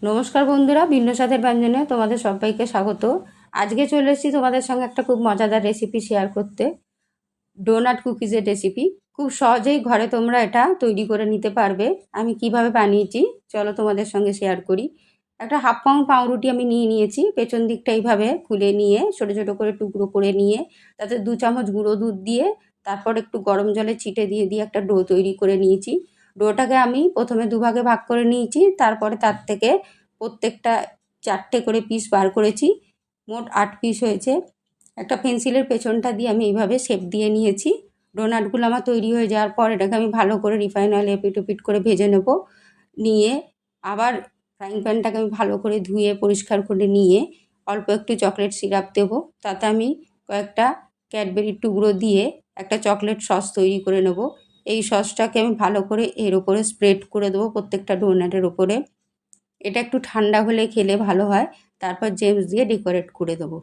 নমস্কার বন্ধুরা, ভিন্ন স্বাদের ব্যঞ্জনে তোমাদের সবাইকে স্বাগত। আজকে চলে এসেছি তোমাদের সঙ্গে একটা খুব মজাদার রেসিপি শেয়ার করতে। ডোনাট কুকিজের রেসিপি। খুব সহজেই ঘরে তোমরা এটা তৈরি করে নিতে পারবে। আমি কিভাবে বানিয়েছি চলো তোমাদের সঙ্গে শেয়ার করি। একটা হাফ পাউন্ড পাউরুটি আমি নিয়ে নিয়েছি। পেছন দিকটা এইভাবে খুলে নিয়ে ছোটো ছোটো করে টুকরো করে নিয়ে তাতে 2 চামচ গুঁড়ো দুধ দিয়ে তারপর একটু গরম জলে ছিটে দিয়ে একটা ডো তৈরি করে নিয়েছি। ডোটাকে আমি প্রথমে দুভাগে ভাগ করে নিয়েছি, তারপরে তার থেকে প্রত্যেকটা 4টে করে পিস বার করেছি। মোট 8 পিস হয়েছে। একটা পেন্সিলের পেছনটা দিয়ে আমি এইভাবে শেপ দিয়ে নিয়েছি। ডোনাটগুলো আমার তৈরি হয়ে যাওয়ার পর এটাকে আমি ভালো করে রিফাইন অয়েলে এপিট ওপিট করে ভেজে নেব। নিয়ে আবার ফ্রাইং প্যানটাকে আমি ভালো করে ধুয়ে পরিষ্কার করে নিয়ে অল্প একটু চকলেট সিরাপ দেবো। তাতে আমি কয়েকটা ক্যাডবেরির টুকরো দিয়ে একটা চকলেট সস তৈরি করে নেব। এই সসটাকে আমি ভালো করে এর ওপরে স্প্রেড করে দেবো প্রত্যেকটা ডোনাটের ওপরে। এটা একটু ঠান্ডা হলে খেলে ভালো হয়। তারপর জেমস দিয়ে ডেকোরেট করে দেবো।